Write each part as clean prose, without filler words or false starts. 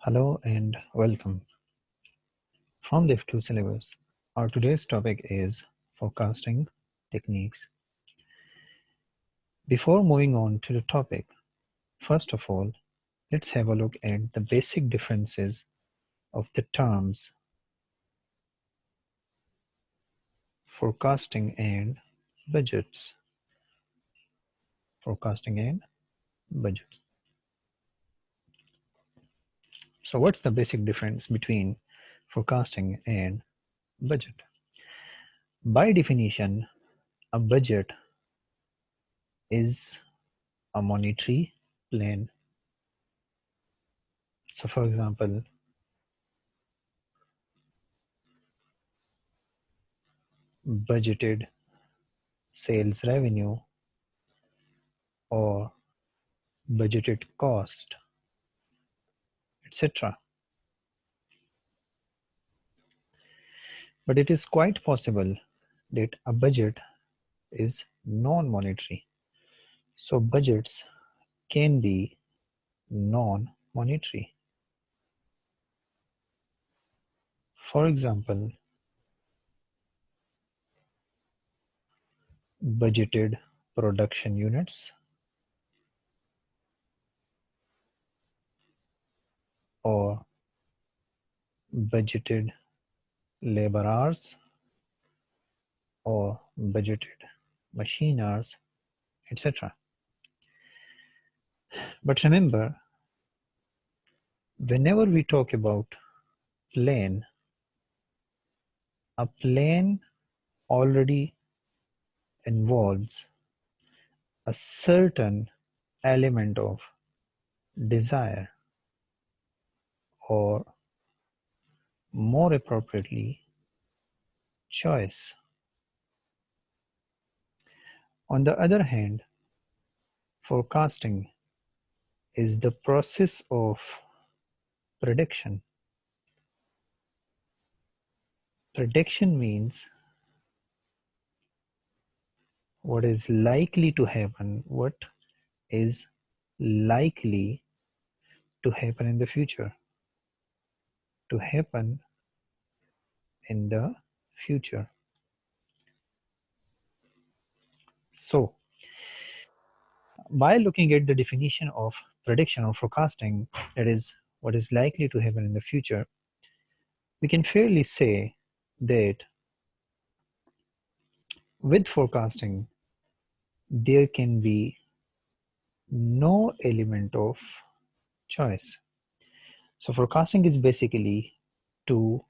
Hello and welcome. From Lift 2 syllabus, our today's topic is forecasting techniques. Before moving on to the topic, first of all, let's have a look at the basic differences of the terms forecasting and budgets. Forecasting and budgets. So what's the basic difference between forecasting and budget? By definition, a budget is a monetary plan. So for example, budgeted sales revenue or budgeted cost, etc. But it is quite possible that a budget is non-monetary. So budgets can be non-monetary. For example, budgeted production units or budgeted labor hours or budgeted machine hours, etc. But remember, whenever we talk about plan, a plan already involves a certain element of desire, or more appropriately, choice. On the other hand, forecasting is the process of prediction. Prediction means what is likely to happen, what is likely to happen in the future. To happen in the future. So, by looking at the definition of prediction or forecasting, that is, what is likely to happen in the future, we can fairly say that with forecasting, there can be no element of choice. So forecasting is basically to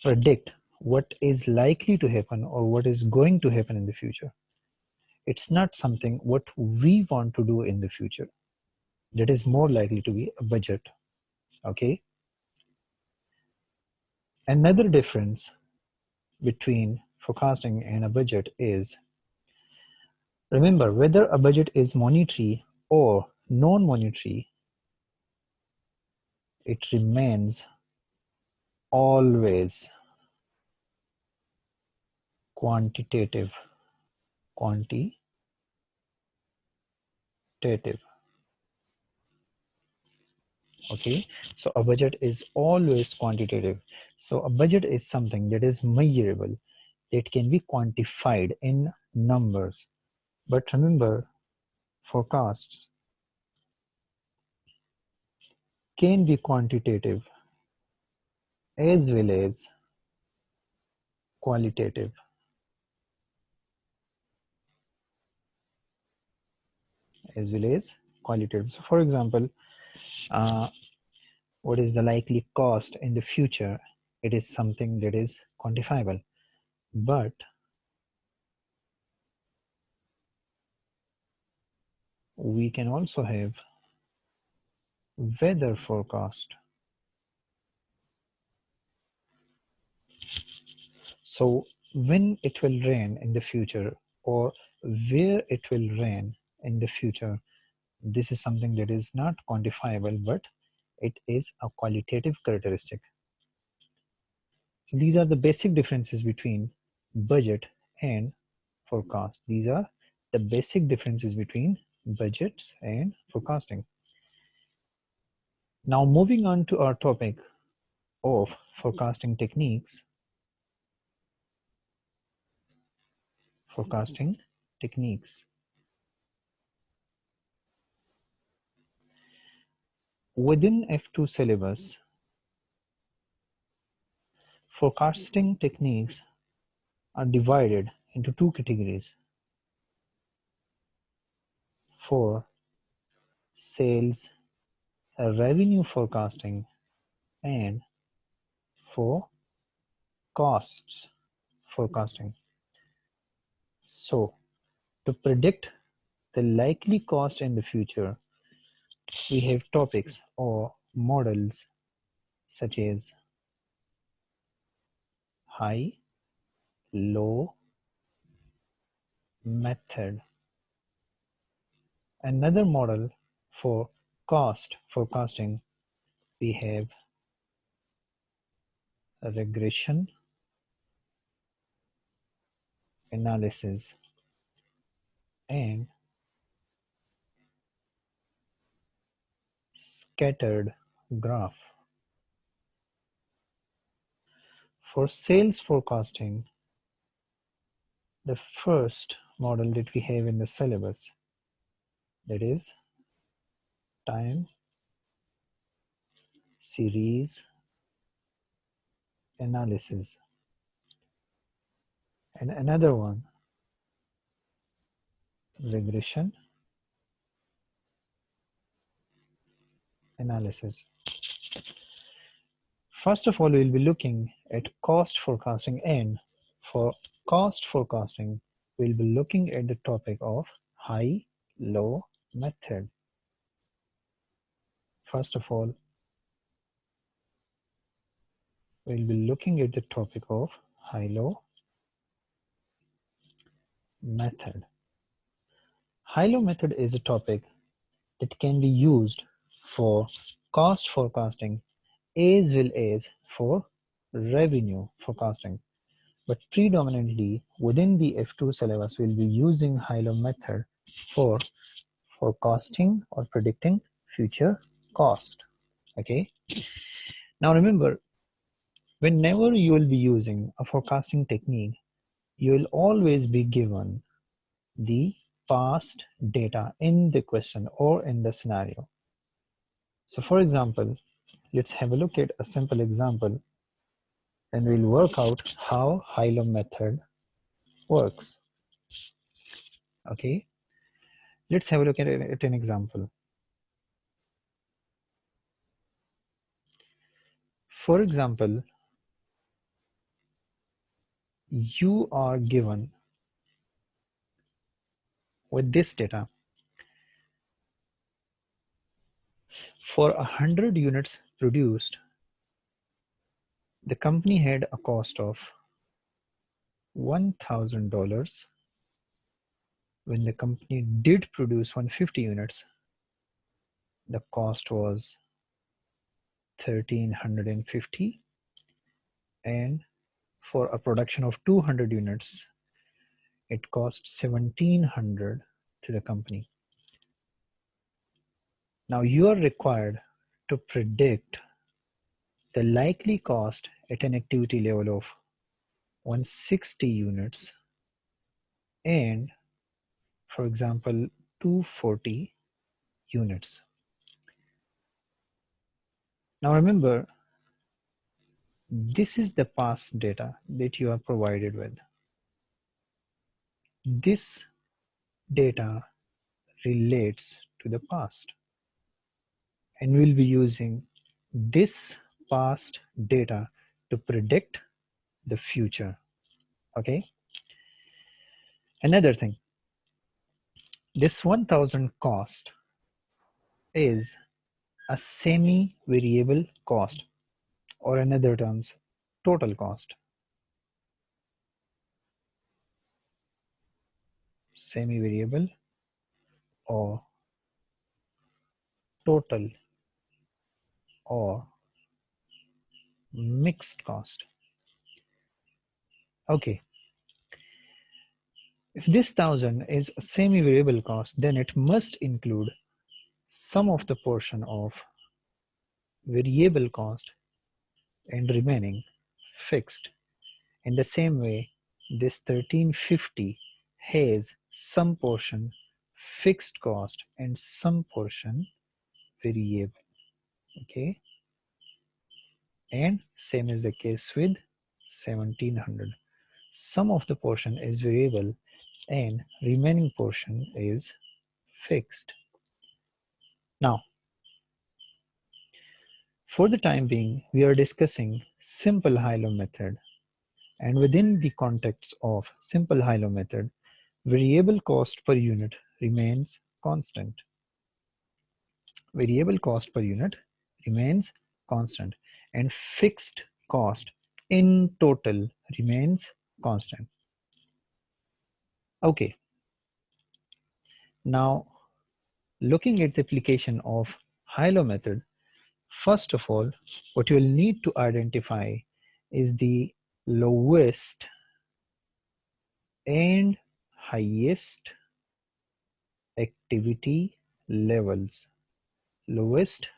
predict what is likely to happen or what is going to happen in the future. It's not something what we want to do in the future. That is more likely to be a budget. Okay. Another difference between forecasting and a budget is, remember, whether a budget is monetary or non-monetary, it remains always quantitative. Okay, so a budget is always quantitative. So a budget is something that is measurable, that can be quantified in numbers. But remember, forecasts can be quantitative as well as qualitative. So for example, what is the likely cost in the future? It is something that is quantifiable. But we can also have weather forecast. So when it will rain in the future or where it will rain in the future, this is something that is not quantifiable, but it is a qualitative characteristic. So these are the basic differences between budget and forecast. These are the basic differences between budgets and forecasting. Now moving on to our topic of forecasting techniques. Forecasting techniques. Within F2 syllabus, forecasting techniques are divided into two categories: for sales revenue forecasting and for costs forecasting. So, to predict the likely cost in the future, we have topics or models such as high, low method. Another model for cost forecasting, we have regression analysis and scattered graph. For sales forecasting, the first model that we have in the syllabus, that is time series analysis, and another one, regression analysis. First of all, we'll be looking at cost forecasting, and for cost forecasting, we'll be looking at the topic of high-low method. First of all, we'll be looking at the topic of high-low method. High-low method is a topic that can be used for cost forecasting as well as for revenue forecasting. But predominantly within the F2 syllabus, we'll be using high-low method for forecasting or predicting future cost. Okay. Now remember, whenever you will be using a forecasting technique, you will always be given the past data in the question or in the scenario. So for example, let's have a look at a simple example and we'll work out how high-low method works. Okay, let's have a look at an example. For example, you are given with this data. For 100 units produced, the company had a cost of $1,000. When the company did produce 150 units, the cost was $1,350, and for a production of 200 units, it cost $1,700 to the company. Now you are required to predict the likely cost at an activity level of 160 units and, for example, 240 units. Now remember, this is the past data that you are provided with. This data relates to the past, and we'll be using this past data to predict the future. Okay. Another thing, this 1,000 cost is a semi-variable cost, or in other terms, total cost. Semi-variable or total or mixed cost. Okay. If this 1,000 is a semi-variable cost, then it must include some of the portion of variable cost and remaining fixed. In the same way, this 1350 has some portion fixed cost and some portion variable. Okay, and same is the case with 1700. Some of the portion is variable and remaining portion is fixed. Now, for the time being, we are discussing simple high-low method, and within the context of simple high-low method, variable cost per unit remains constant. Variable cost per unit remains constant, and fixed cost in total remains constant. Okay, now looking at the application of high-low method, first of all, what you will need to identify is the lowest and highest activity levels. Lowest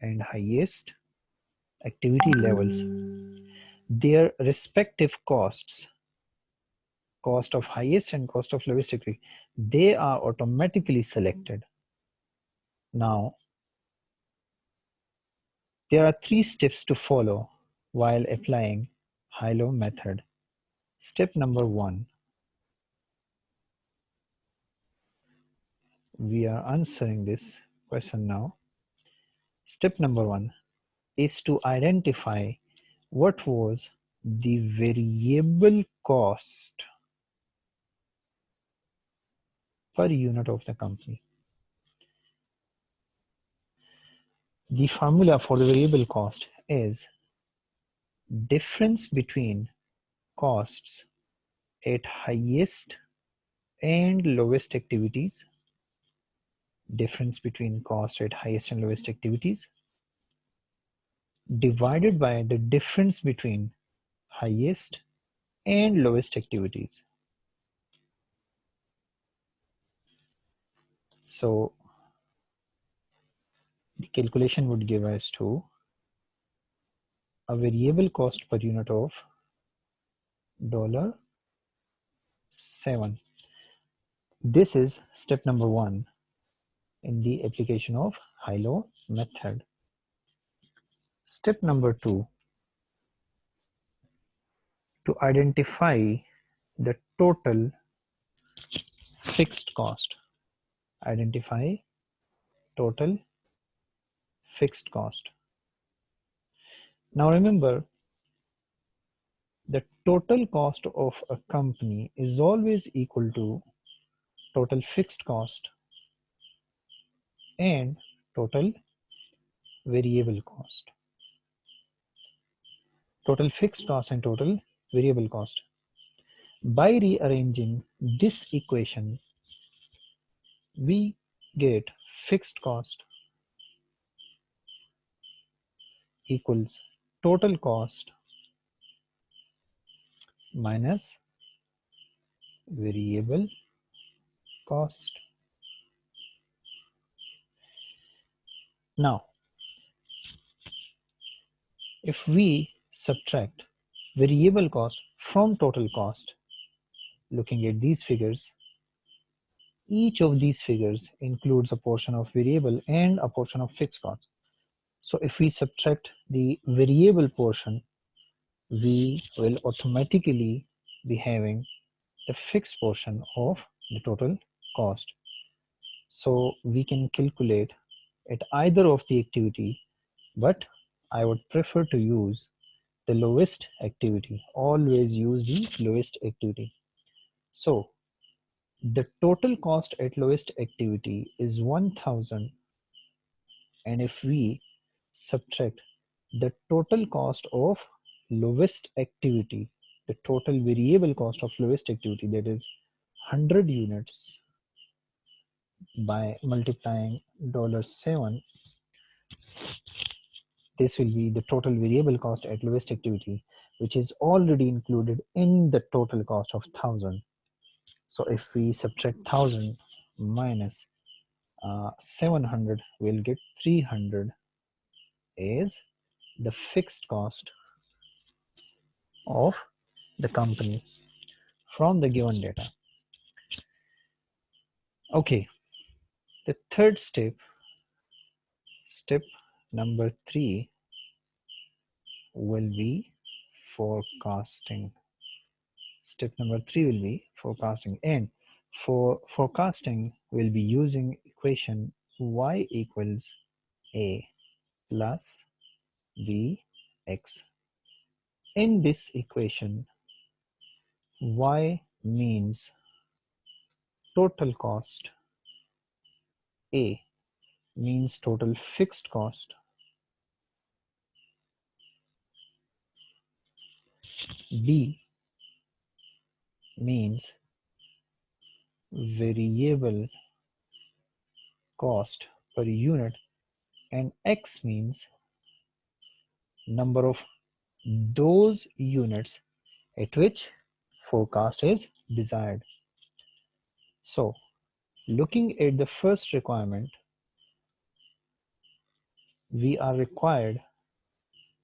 and highest activity levels. Their respective costs, cost of highest and cost of lowest activity, they are automatically selected. Now, there are 3 steps to follow while applying high-low method. Step number 1, we are answering this question now. Step number 1 is to identify what was the variable cost per unit of the company. The formula for the variable cost is difference between costs at highest and lowest activities, difference between cost at highest and lowest activities, divided by the difference between highest and lowest activities. So the calculation would give us to a variable cost per unit of $7. This is step number 1 in the application of high-low method. Step number 2, to identify the total fixed cost. Identify total fixed cost. Now remember, the total cost of a company is always equal to total fixed cost and total variable cost. Total fixed cost and total variable cost. By rearranging this equation, we get fixed cost equals total cost minus variable cost. Now, if we subtract variable cost from total cost, looking at these figures, each of these figures includes a portion of variable and a portion of fixed cost. So if we subtract the variable portion, we will automatically be having the fixed portion of the total cost. So we can calculate at either of the activity, but I would prefer to use the lowest activity. Always use the lowest activity. So the total cost at lowest activity is 1000, and if we subtract the total cost of lowest activity, the total variable cost of lowest activity, that is 100 units, by multiplying $7, this will be the total variable cost at lowest activity, which is already included in the total cost of 1000. So if we subtract 1000 minus 700, we'll get 300. is the fixed cost of the company from the given data. Okay, the third step, step number 3, will be forecasting. Step number 3 will be forecasting, and for forecasting we'll be using equation y equals a plus bx. In this equation, y means total cost, a means total fixed cost, b means variable cost per unit, and x means number of those units at which forecast is desired. So looking at the first requirement, we are required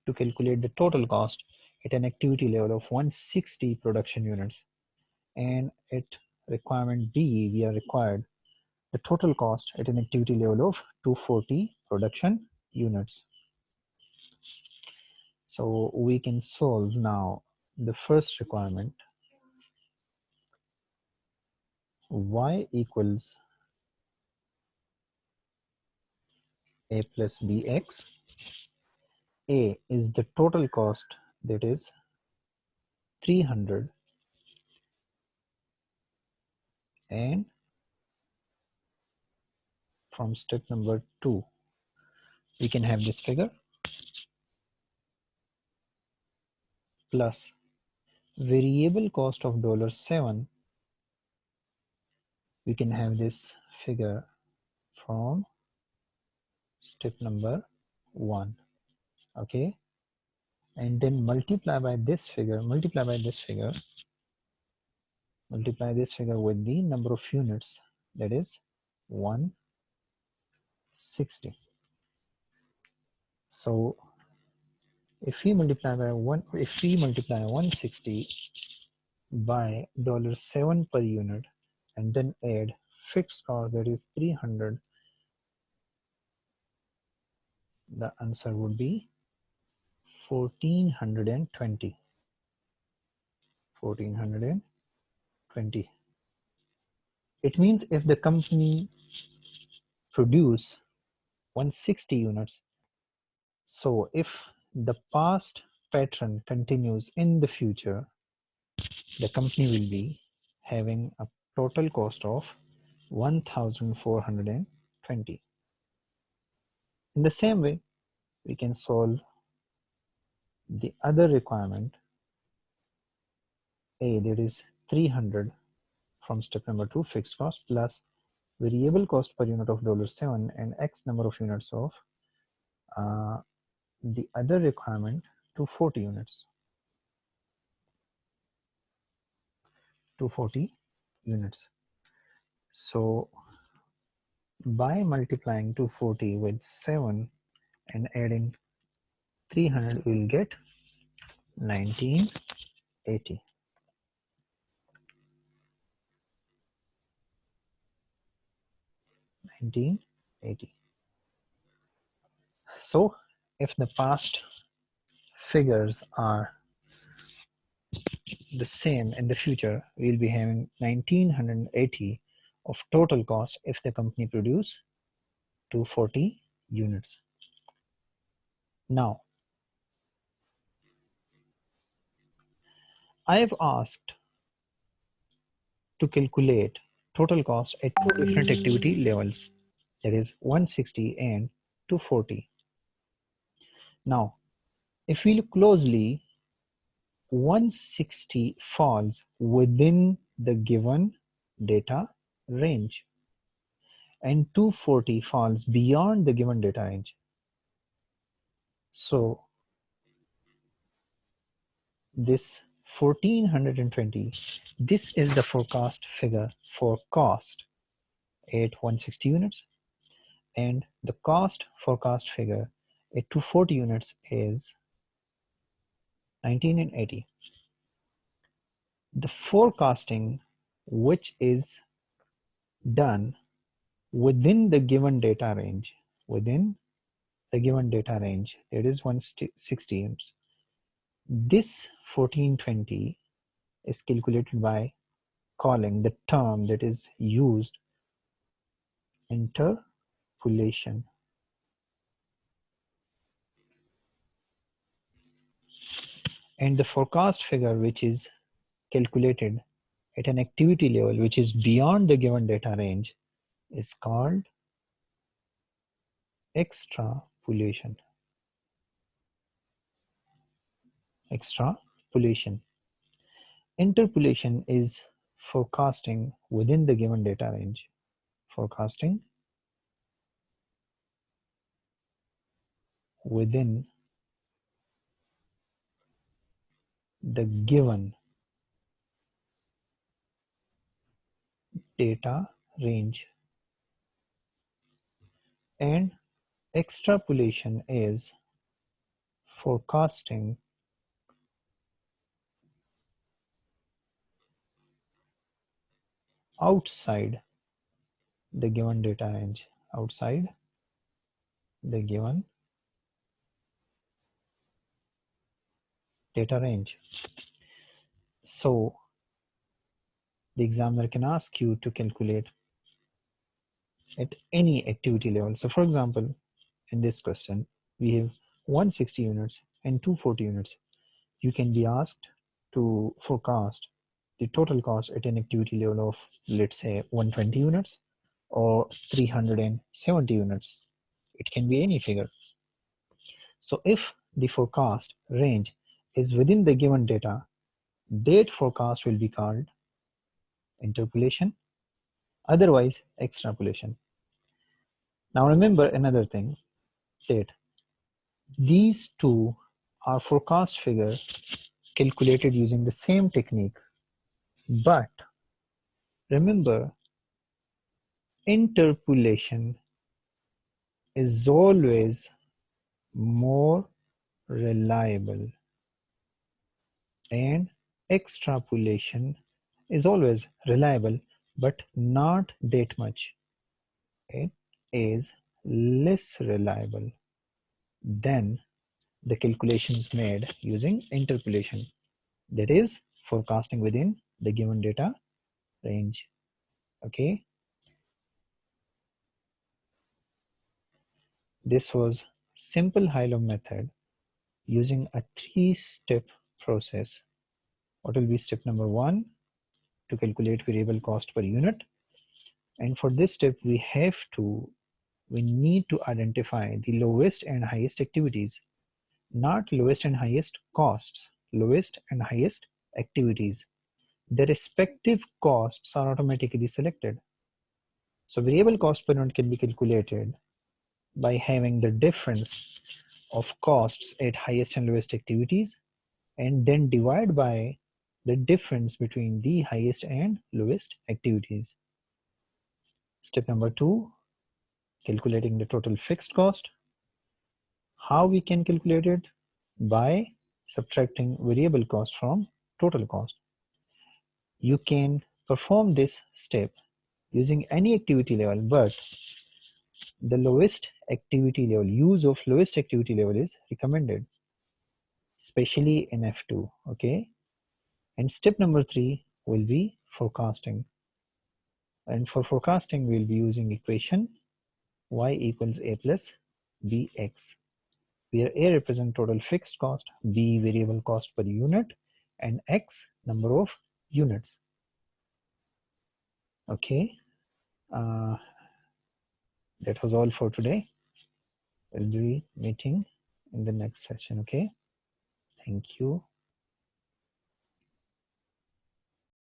to calculate the total cost at an activity level of 160 production units, and at requirement B we are required the total cost at an activity level of 240 production units. So we can solve now the first requirement. Y equals a plus bx. A is the total cost, that is 300, and from step number 2 we can have this figure plus variable cost of $7. We can have this figure from step number 1. Okay, and then multiply this figure with the number of units, that is 160. So if we multiply 160 by $7 per unit and then add fixed cost, that is 300, the answer would be 1420. It means if the company produce 160 units, so if the past pattern continues in the future, the company will be having a total cost of 1420. In the same way, we can solve the other requirement, A, that is 300 from step number 2, fixed cost, plus variable cost per unit of $7 and X number of units of the other requirement, 240 units. 240 units. So by multiplying 240 with 7 and adding 300, we will get 1980. So if the past figures are the same in the future, we will be having 1980 of total cost if the company produce 240 units. Now, I have asked to calculate total cost at two different activity levels, that is 160 and 240. Now, if we look closely, 160 falls within the given data range and 240 falls beyond the given data range. So this 1420, this is the forecast figure for cost at 160 units, and the cost forecast figure a 240 units is 19 and 80. The forecasting which is done within the given data range, it is 160 units. This 1420 is calculated by calling the term that is used interpolation. And the forecast figure which is calculated at an activity level which is beyond the given data range is called extrapolation. Extrapolation. Interpolation is forecasting within the given data range. Forecasting within the given data range. And extrapolation is forecasting outside the given data range. Outside the given data range. So the examiner can ask you to calculate at any activity level. So for example, in this question, we have 160 units and 240 units. You can be asked to forecast the total cost at an activity level of, let's say, 120 units or 370 units. It can be any figure. So if the forecast range is within the given data, that forecast will be called interpolation, otherwise extrapolation. Now remember another thing, that these two are forecast figures calculated using the same technique, but remember, interpolation is always more reliable and extrapolation is always reliable but not that much. It is less reliable than the calculations made using interpolation, that is forecasting within the given data range. Okay, this was simple high-low method using a 3-step process. What will be step number 1? To calculate variable cost per unit. And for this step, we need to identify the lowest and highest activities, not lowest and highest costs, lowest and highest activities. The respective costs are automatically selected. So variable cost per unit can be calculated by having the difference of costs at highest and lowest activities and then divide by the difference between the highest and lowest activities. Step number 2, calculating the total fixed cost. How we can calculate it? By subtracting variable cost from total cost. You can perform this step using any activity level, but the lowest activity level, use of lowest activity level is recommended, especially in F2. Okay, and step number 3 will be forecasting. And for forecasting, we'll be using equation y equals a plus bx, where a represents total fixed cost, b variable cost per unit, and x number of units. Okay, that was all for today. We'll be meeting in the next session. Okay, thank you.